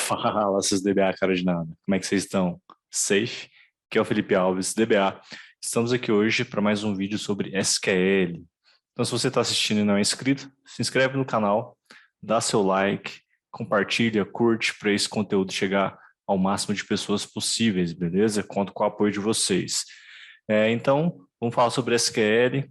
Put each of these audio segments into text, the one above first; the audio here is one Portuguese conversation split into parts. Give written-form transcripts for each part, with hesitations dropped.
Fala, seus DBA, cara de nada. Como é que vocês estão? Safe? Aqui é o Felipe Alves, DBA. Estamos aqui hoje para mais um vídeo sobre SQL. Então, se você está assistindo e não é inscrito, se inscreve no canal, dá seu like, compartilha, curte para esse conteúdo chegar ao máximo de pessoas possíveis, beleza? Conto com o apoio de vocês. Então, vamos falar sobre SQL,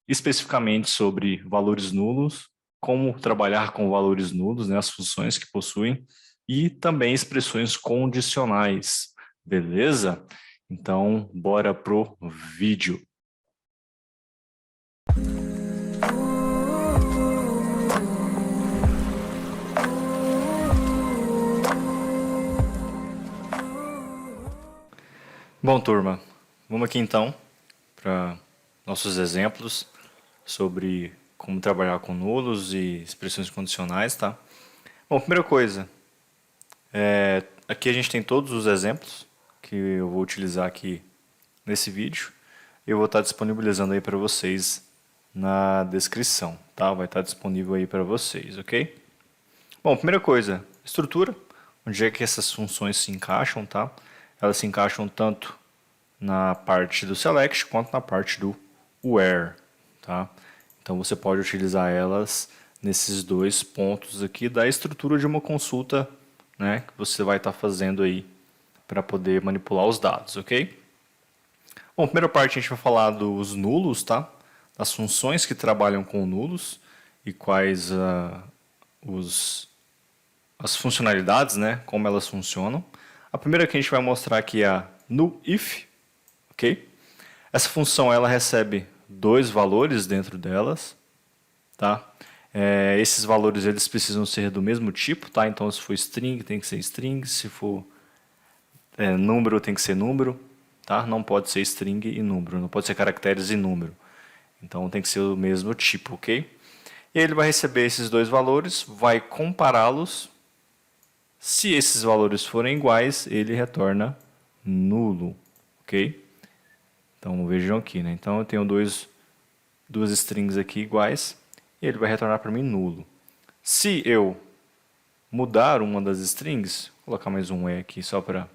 especificamente sobre valores nulos, como trabalhar com valores nulos, né, as funções que possuem, e também expressões condicionais, beleza? Então, bora pro vídeo. Bom, turma, vamos aqui então para nossos exemplos sobre como trabalhar com nulos e expressões condicionais, tá? Bom, primeira coisa, aqui a gente tem todos os exemplos que eu vou utilizar aqui nesse vídeo. Eu vou estar disponibilizando aí para vocês na descrição, tá? Vai estar disponível aí para vocês, ok? Bom, primeira coisa, estrutura, onde é que essas funções se encaixam, tá? Elas se encaixam tanto na parte do select quanto na parte do where, tá? Então você pode utilizar elas nesses dois pontos aqui da estrutura de uma consulta, né, que você vai estar fazendo aí para poder manipular os dados, ok? Bom, primeira parte a gente vai falar dos nulos, tá? Das funções que trabalham com nulos e quais as funcionalidades, né? Como elas funcionam. A primeira que a gente vai mostrar aqui é a nuIf, ok? Essa função ela recebe dois valores dentro delas, tá? Esses valores eles precisam ser do mesmo tipo, tá? Então se for string tem que ser string, se for número tem que ser número, tá? Não pode ser string e número, não pode ser caracteres e número. Então tem que ser o mesmo tipo, ok? E ele vai receber esses dois valores, vai compará-los. Se esses valores forem iguais, ele retorna nulo, ok? Então vejam aqui, né? Então eu tenho duas strings aqui iguais e ele vai retornar para mim nulo. Se eu mudar uma das strings, vou colocar mais um E aqui só para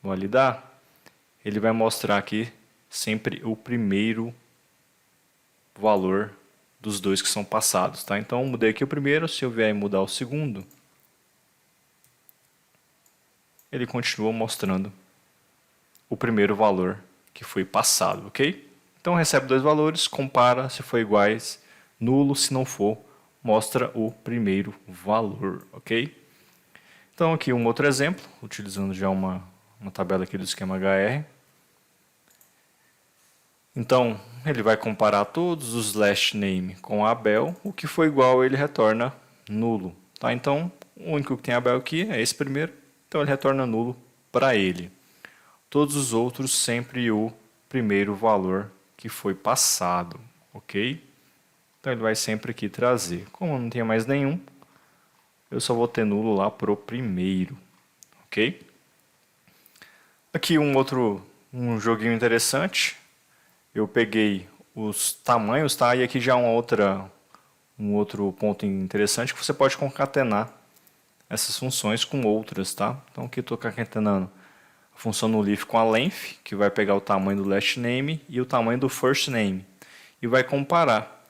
validar, ele vai mostrar aqui sempre o primeiro valor dos dois que são passados, tá? Então eu mudei aqui o primeiro, se eu vier mudar o segundo, ele continua mostrando o primeiro valor que foi passado, ok? Então recebe dois valores, compara se for iguais, nulo, se não for, mostra o primeiro valor, ok? Então aqui um outro exemplo, utilizando já uma tabela aqui do esquema HR. Então ele vai comparar todos os last name com a Abel, o que for igual ele retorna nulo, tá? Então o único que tem Abel aqui é esse primeiro, então ele retorna nulo para ele. Todos os outros sempre o primeiro valor que foi passado, ok? Então ele vai sempre aqui trazer. Como não tem mais nenhum, eu só vou ter nulo lá para o primeiro, ok? Aqui um joguinho interessante. Eu peguei os tamanhos, tá? E aqui já é um outro ponto interessante que você pode concatenar essas funções com outras, tá? Então aqui estou concatenando a função no leaf com a length, que vai pegar o tamanho do last name e o tamanho do first name, e vai comparar.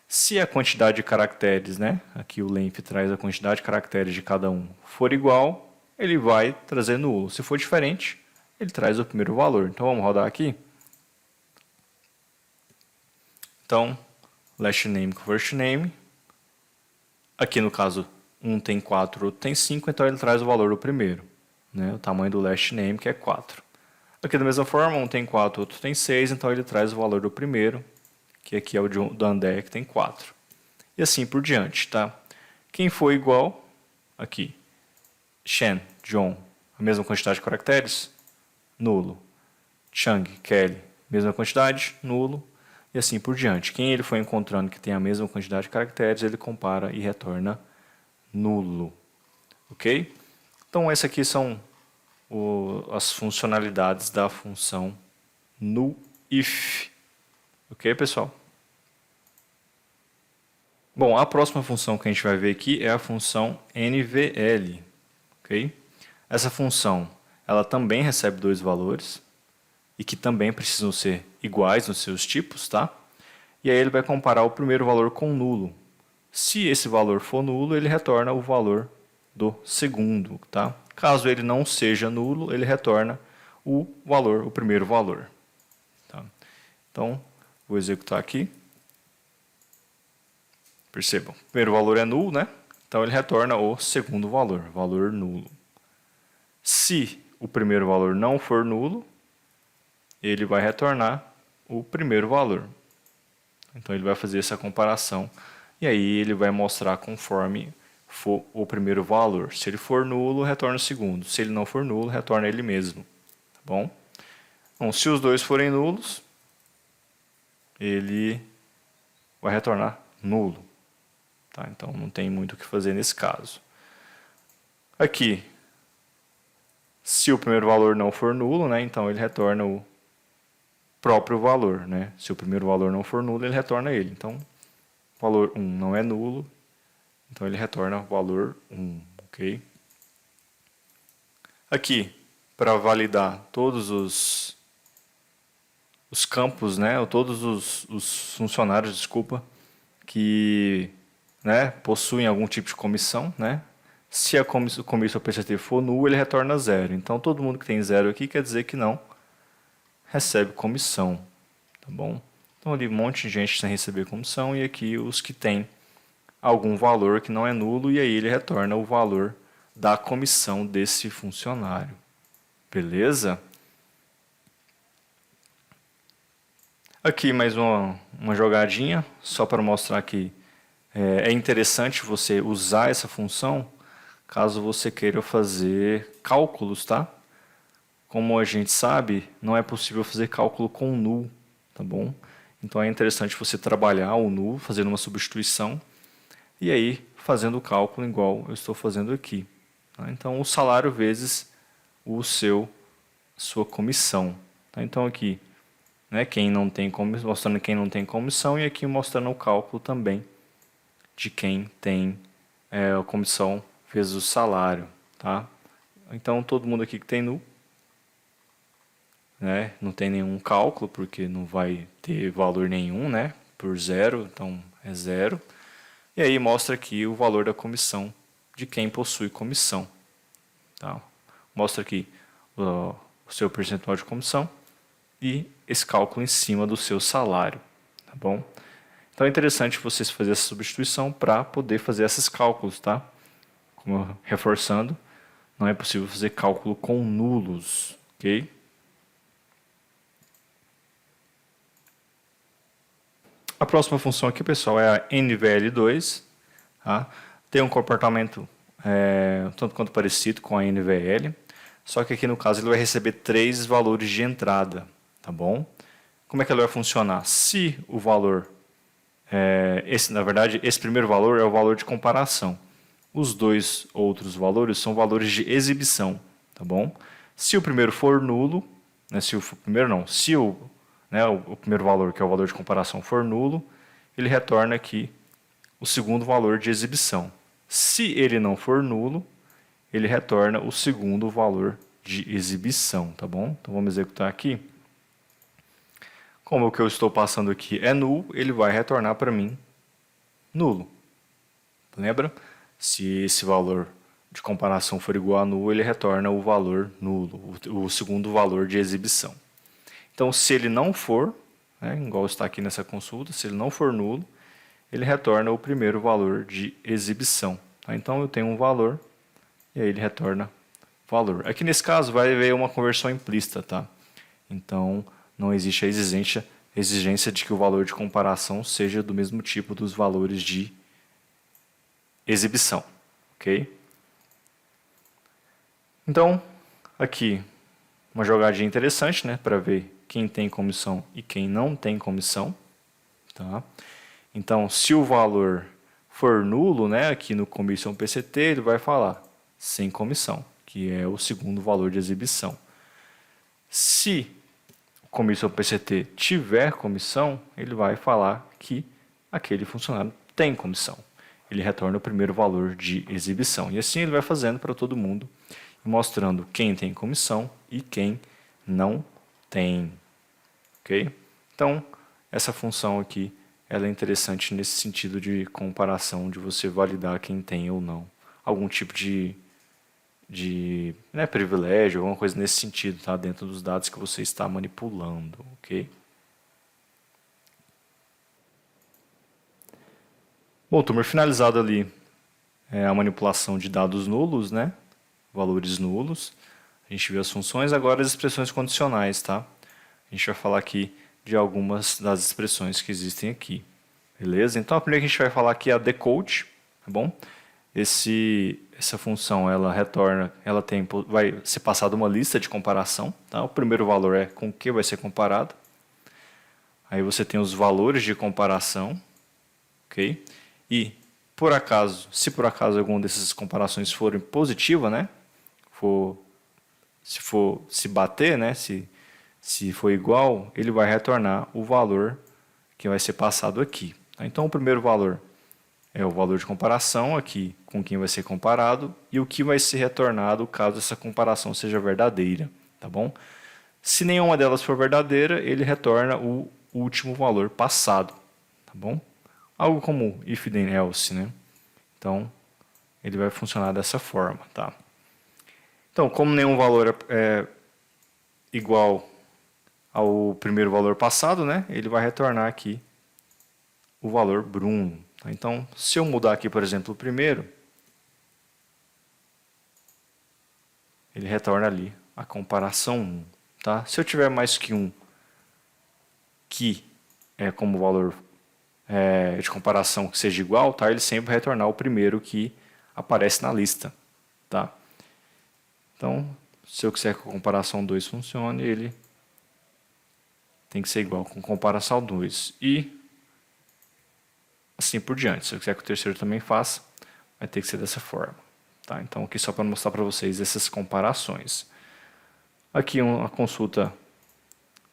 Se a quantidade de caracteres, né, aqui o length traz a quantidade de caracteres de cada um, for igual, ele vai trazer nulo. Se for diferente, ele traz o primeiro valor. Então vamos rodar aqui. Então, last name com first name. Aqui no caso, um tem 4, outro tem 5, então ele traz o valor do primeiro, né, o tamanho do last name, que é 4. Aqui da mesma forma, um tem 4, outro tem 6, então ele traz o valor do primeiro, que aqui é o do André, que tem 4. E assim por diante, tá? Quem for igual, aqui, Shen, John, a mesma quantidade de caracteres, nulo. Chang, Kelly, mesma quantidade, nulo. E assim por diante. Quem ele for encontrando que tem a mesma quantidade de caracteres, ele compara e retorna nulo. Ok? Então, essas aqui são as funcionalidades da função nuIf. Ok, pessoal? Bom, a próxima função que a gente vai ver aqui é a função NVL, ok? Essa função, ela também recebe dois valores e que também precisam ser iguais nos seus tipos, tá? E aí ele vai comparar o primeiro valor com o nulo. Se esse valor for nulo, ele retorna o valor do segundo, tá? Caso ele não seja nulo, ele retorna o valor, o primeiro valor. Tá? Então, vou executar aqui. Percebam, o primeiro valor é nulo, né? Então ele retorna o segundo valor, valor nulo. Se o primeiro valor não for nulo, ele vai retornar o primeiro valor. Então ele vai fazer essa comparação e aí ele vai mostrar conforme for o primeiro valor. Se ele for nulo, retorna o segundo. Se ele não for nulo, retorna ele mesmo. Tá bom? Então, se os dois forem nulos, ele vai retornar nulo. Tá? Então não tem muito o que fazer nesse caso. Aqui, se o primeiro valor não for nulo, né, então ele retorna o próprio valor. Né? Se o primeiro valor não for nulo, ele retorna ele. Então, o valor 1 não é nulo, então ele retorna o valor 1. Okay? Aqui, para validar todos os campos, né, ou todos os funcionários, desculpa, que, né, possuem algum tipo de comissão, né? Se a comissão PCT for nulo, ele retorna 0. Então, todo mundo que tem 0 aqui quer dizer que não recebe comissão, tá bom? Então, ali um monte de gente sem receber comissão e aqui os que têm algum valor que não é nulo e aí ele retorna o valor da comissão desse funcionário. Beleza? Aqui mais uma jogadinha, só para mostrar que é interessante você usar essa função caso você queira fazer cálculos, tá? Como a gente sabe, não é possível fazer cálculo com null, tá bom? Então é interessante você trabalhar o null, fazendo uma substituição, e aí fazendo o cálculo igual eu estou fazendo aqui. Tá? Então o salário vezes sua comissão. Tá? Então aqui, né, quem não tem comissão, mostrando quem não tem comissão, e aqui mostrando o cálculo também de quem tem a comissão vezes o salário. Tá? Então todo mundo aqui que tem null, né, não tem nenhum cálculo, porque não vai ter valor nenhum, né, por zero, então é zero. E aí mostra aqui o valor da comissão de quem possui comissão. Tá? Mostra aqui o seu percentual de comissão e esse cálculo em cima do seu salário. Tá bom? Então é interessante vocês fazerem essa substituição para poder fazer esses cálculos. Tá? Como reforçando, não é possível fazer cálculo com nulos. Ok? A próxima função aqui, pessoal, é a NVL2. Tá? Tem um comportamento tanto quanto parecido com a NVL, só que aqui no caso ele vai receber 3 valores de entrada. Tá bom? Como é que ele vai funcionar? Se o valor, na verdade, esse primeiro valor é o valor de comparação. Os dois outros valores são valores de exibição. Tá bom? Se o primeiro for nulo, né, se o primeiro valor, que é o valor de comparação, for nulo, ele retorna aqui o segundo valor de exibição. Se ele não for nulo, ele retorna o segundo valor de exibição, tá bom? Então vamos executar aqui. Como o que eu estou passando aqui é nulo, ele vai retornar para mim nulo. Lembra? Se esse valor de comparação for igual a nulo, ele retorna o valor nulo, o segundo valor de exibição. Então, se ele não for, né, igual está aqui nessa consulta, se ele não for nulo, ele retorna o primeiro valor de exibição. Tá? Então, eu tenho um valor e aí ele retorna valor. Aqui nesse caso vai haver uma conversão implícita. Tá? Então, não existe a exigência de que o valor de comparação seja do mesmo tipo dos valores de exibição. Ok? Então, aqui uma jogadinha interessante, né, para ver quem tem comissão e quem não tem comissão. Tá? Então, se o valor for nulo, né, aqui no comissão PCT, ele vai falar sem comissão, que é o segundo valor de exibição. Se o comissão PCT tiver comissão, ele vai falar que aquele funcionário tem comissão. Ele retorna o primeiro valor de exibição. E assim ele vai fazendo para todo mundo, mostrando quem tem comissão e quem não tem. Ok? Então, essa função aqui ela é interessante nesse sentido de comparação, de você validar quem tem ou não algum tipo de privilégio, alguma coisa nesse sentido, tá? Dentro dos dados que você está manipulando, ok? Bom, turma, finalizado ali a manipulação de dados nulos, né? Valores nulos. A gente viu as funções, agora as expressões condicionais, tá? A gente vai falar aqui de algumas das expressões que existem aqui. Beleza? Então a primeira que a gente vai falar aqui é a decode, tá bom? Essa função ela retorna, vai ser passada uma lista de comparação, tá? O primeiro valor é com o que vai ser comparado. Aí você tem os valores de comparação, ok? E se por acaso alguma dessas comparações forem positiva, né? Se bater, né? Se for igual, ele vai retornar o valor que vai ser passado aqui. Tá? Então o primeiro valor é o valor de comparação aqui com quem vai ser comparado e o que vai ser retornado caso essa comparação seja verdadeira, tá bom? Se nenhuma delas for verdadeira, ele retorna o último valor passado, tá bom? Algo como if then else, né? Então, ele vai funcionar dessa forma, tá? Então, como nenhum valor é igual ao primeiro valor passado, né? Ele vai retornar aqui o valor Bruno. Tá? Então, se eu mudar aqui, por exemplo, o primeiro, ele retorna ali a comparação 1. Tá? Se eu tiver mais que um que é como valor de comparação que seja igual, tá? Ele sempre vai retornar o primeiro que aparece na lista. Tá? Então, se eu quiser que a comparação 2 funcione, ele tem que ser igual com comparação 2. E assim por diante. Se eu quiser que o terceiro também faça, vai ter que ser dessa forma. Tá? Então, aqui só para mostrar para vocês essas comparações. Aqui uma consulta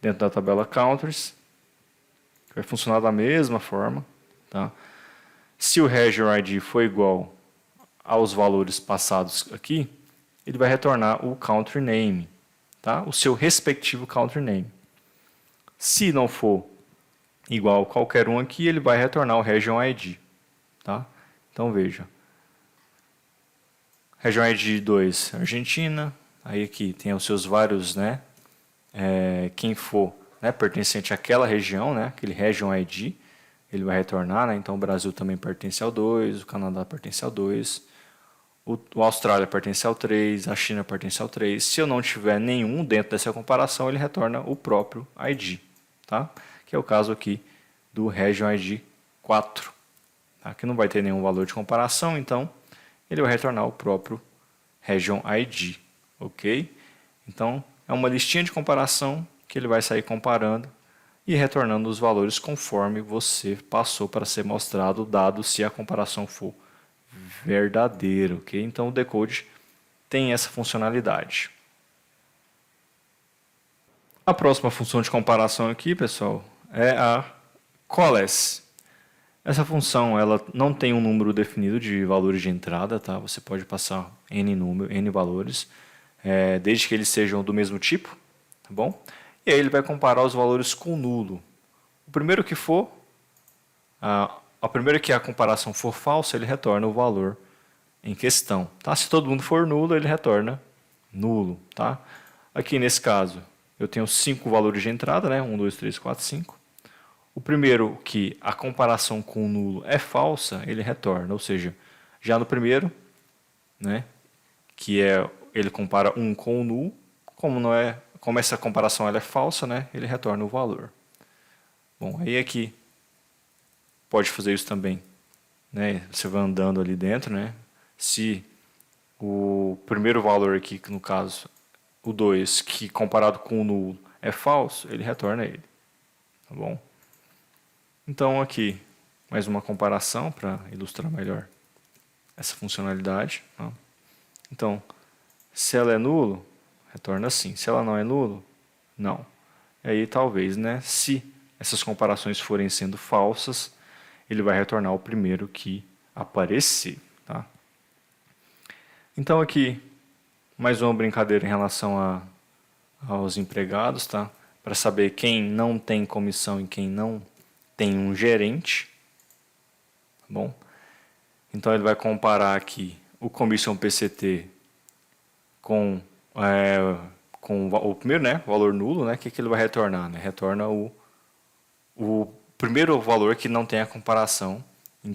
dentro da tabela counters, que vai funcionar da mesma forma. Tá? Se o region ID for igual aos valores passados aqui, ele vai retornar o country name, tá? O seu respectivo country name. Se não for igual a qualquer um aqui, ele vai retornar o region ID. Tá? Então veja. Region ID 2, Argentina. Aí aqui tem os seus vários, né? Quem for, né, pertencente àquela região, né? Aquele region ID, ele vai retornar, né? Então o Brasil também pertence ao 2, o Canadá pertence ao 2, o Austrália pertence ao 3, a China pertence ao 3. Se eu não tiver nenhum dentro dessa comparação, ele retorna o próprio ID, tá? Que é o caso aqui do region ID 4. Tá? Que não vai ter nenhum valor de comparação, então ele vai retornar o próprio region ID, ok? Então é uma listinha de comparação que ele vai sair comparando e retornando os valores conforme você passou para ser mostrado, dado se a comparação for verdadeira, ok? Então o decode tem essa funcionalidade. A próxima função de comparação aqui, pessoal, é a coalesce. Essa função ela não tem um número definido de valores de entrada, tá? Você pode passar n valores, desde que eles sejam do mesmo tipo, tá bom? E aí ele vai comparar os valores com nulo. O primeiro que for, a primeira que a comparação for falsa, ele retorna o valor em questão, tá? Se todo mundo for nulo, ele retorna nulo, tá? Aqui nesse caso, eu tenho 5 valores de entrada, né? 1, 2, 3, 4, 5. O primeiro que a comparação com o nulo é falsa, ele retorna, ou seja, já no primeiro, né, que ele compara 1 com o nulo, como essa comparação ela é falsa, né, ele retorna o valor. Bom, aí aqui pode fazer isso também, né, você vai andando ali dentro, né, se o primeiro valor aqui, que no caso o 2, que comparado com o nulo é falso, ele retorna ele, tá bom? Então aqui, mais uma comparação para ilustrar melhor essa funcionalidade. Tá? Então, se ela é nulo, retorna assim. Se ela não é nulo, não. E aí talvez, né, se essas comparações forem sendo falsas, ele vai retornar o primeiro que aparecer. Tá? Então aqui, mais uma brincadeira em relação aos empregados, tá? Para saber quem não tem comissão e quem não tem um gerente. Tá bom? Então ele vai comparar aqui o Commission PCT com o primeiro, né, valor nulo, né, que ele vai retornar? Né? Retorna o primeiro valor que não tem a comparação,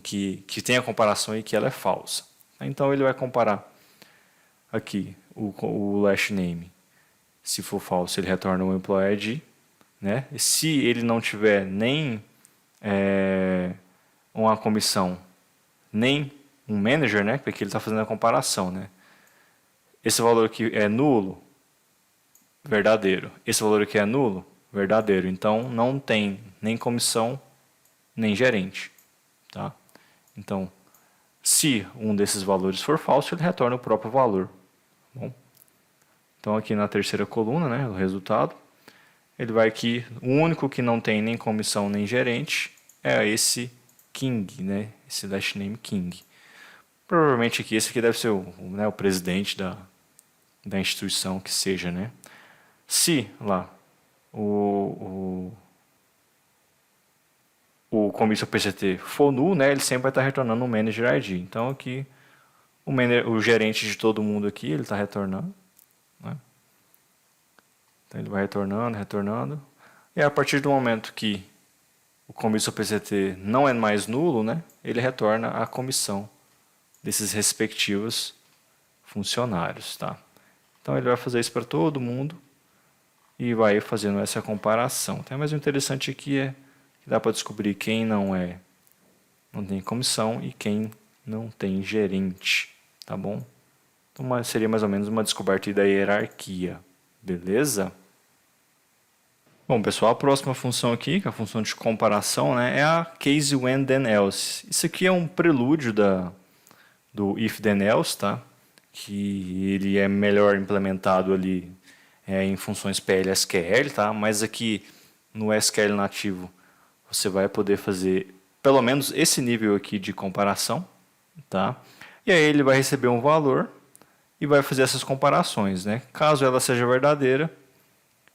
que tem a comparação e que ela é falsa. Então ele vai comparar aqui o last name. Se for falso, ele retorna o employee ID. Né? E se ele não tiver nem uma comissão, nem um manager, né? Porque ele está fazendo a comparação. Né? Esse valor aqui é nulo, verdadeiro. Esse valor aqui é nulo, verdadeiro. Então, não tem nem comissão, nem gerente. Tá? Então, se um desses valores for falso, ele retorna o próprio valor. Bom, então, aqui na terceira coluna, né, o resultado, ele vai que o único que não tem nem comissão, nem gerente é esse King, né, esse last name King. Provavelmente aqui, esse aqui deve ser o presidente da instituição que seja, né? Se lá o Commission PCT for null, né, ele sempre vai estar retornando um Manager ID. Então aqui o gerente de todo mundo aqui, ele está retornando. Né? Então ele vai retornando. E a partir do momento que o Commission PCT não é mais nulo, né, ele retorna a comissão desses respectivos funcionários. Tá? Então ele vai fazer isso para todo mundo e vai fazendo essa comparação. Tá? Mas o interessante aqui é que dá para descobrir quem não tem comissão e quem não tem gerente. Tá bom? Então seria mais ou menos uma descoberta da hierarquia. Beleza? Bom, pessoal, a próxima função aqui, que é a função de comparação, né, é a case when then else. Isso aqui é um prelúdio do if then else, tá? Que ele é melhor implementado ali em funções PL/SQL, tá? Mas aqui no SQL nativo você vai poder fazer pelo menos esse nível aqui de comparação, tá? E aí ele vai receber um valor e vai fazer essas comparações, né? Caso ela seja verdadeira,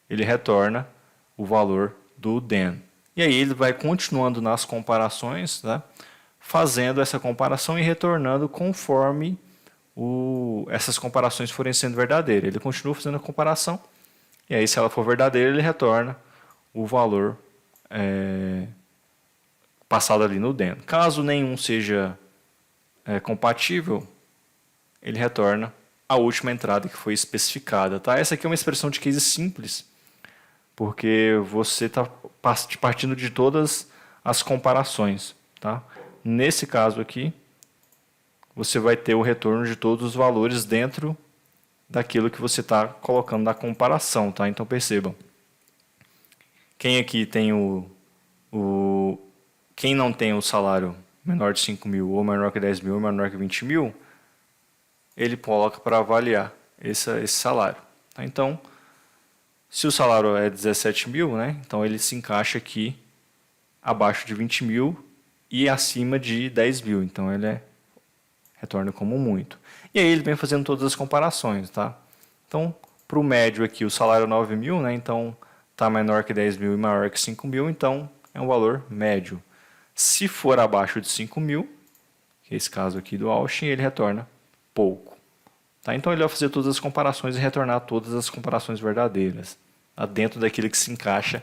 ele retorna o valor do then. E aí ele vai continuando nas comparações, tá? Fazendo essa comparação e retornando conforme essas comparações forem sendo verdadeiras. Ele continua fazendo a comparação e aí se ela for verdadeira ele retorna o valor passado ali no then. Caso nenhum seja compatível, ele retorna a última entrada que foi especificada. Tá? Essa aqui é uma expressão de case simples, porque você está partindo de todas as comparações. Tá? Nesse caso aqui, você vai ter o retorno de todos os valores dentro daquilo que você está colocando na comparação. Tá? Então percebam, quem aqui tem quem não tem o salário menor de 5 mil, ou menor que 10 mil, ou menor que 20 mil, ele coloca para avaliar esse salário. Tá? Então, se o salário é 17 mil, né, então ele se encaixa aqui abaixo de 20 mil e acima de 10 mil. Então, ele retorna como muito. E aí ele vem fazendo todas as comparações. Tá? Então, para o médio aqui, o salário é 9 mil, né, então está menor que 10 mil e maior que 5 mil, então é um valor médio. Se for abaixo de 5 mil, que é esse caso aqui do Austin, ele retorna pouco. Tá? Então ele vai fazer todas as comparações e retornar todas as comparações verdadeiras, tá? Dentro daquilo que se encaixa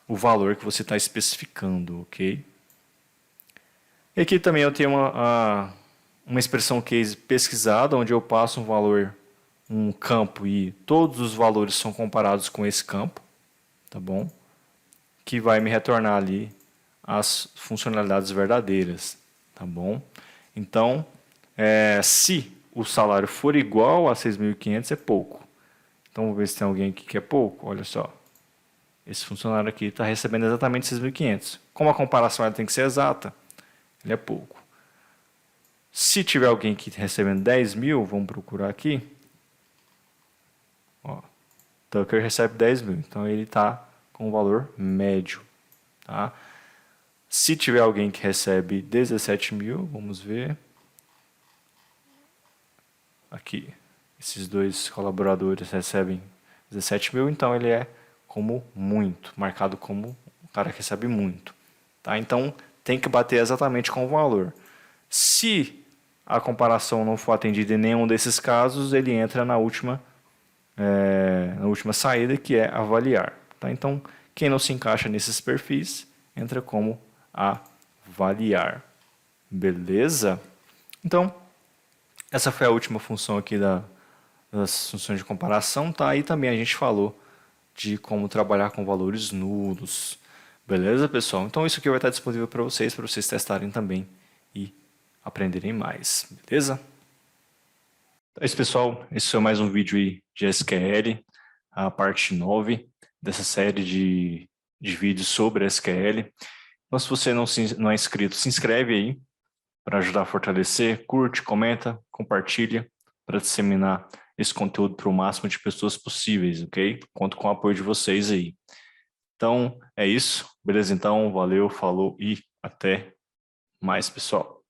o valor que você está especificando. Ok? E aqui também eu tenho uma expressão case pesquisada, onde eu passo um valor, um campo, e todos os valores são comparados com esse campo. Tá bom? Que vai me retornar ali as funcionalidades verdadeiras. Tá bom? Então, se o salário for igual a 6.500, é pouco. Então, vamos ver se tem alguém aqui que é pouco. Olha só. Esse funcionário aqui está recebendo exatamente 6.500. Como a comparação ela tem que ser exata, ele é pouco. Se tiver alguém que está recebendo 10 mil, vamos procurar aqui. Ó, Tucker recebe 10 mil. Então, ele está com um valor médio. Tá? Se tiver alguém que recebe 17 mil, vamos ver. Aqui, esses dois colaboradores recebem 17 mil, então ele é como muito, marcado como o cara que recebe muito. Tá? Então, tem que bater exatamente com o valor. Se a comparação não for atendida em nenhum desses casos, ele entra na última saída, que é avaliar. Tá? Então, quem não se encaixa nesses perfis, entra como avaliar. Beleza? Então, essa foi a última função aqui das funções de comparação. Tá? E também a gente falou de como trabalhar com valores nulos. Beleza, pessoal? Então, isso aqui vai estar disponível para vocês testarem também e aprenderem mais. Beleza? Então é isso, pessoal. Esse foi mais um vídeo aí de SQL, a parte 9 dessa série de vídeos sobre SQL. Então, se você não é inscrito, se inscreve aí para ajudar a fortalecer, curte, comenta, compartilha para disseminar esse conteúdo para o máximo de pessoas possíveis, ok? Conto com o apoio de vocês aí. Então, é isso. Beleza? Então, valeu, falou e até mais, pessoal.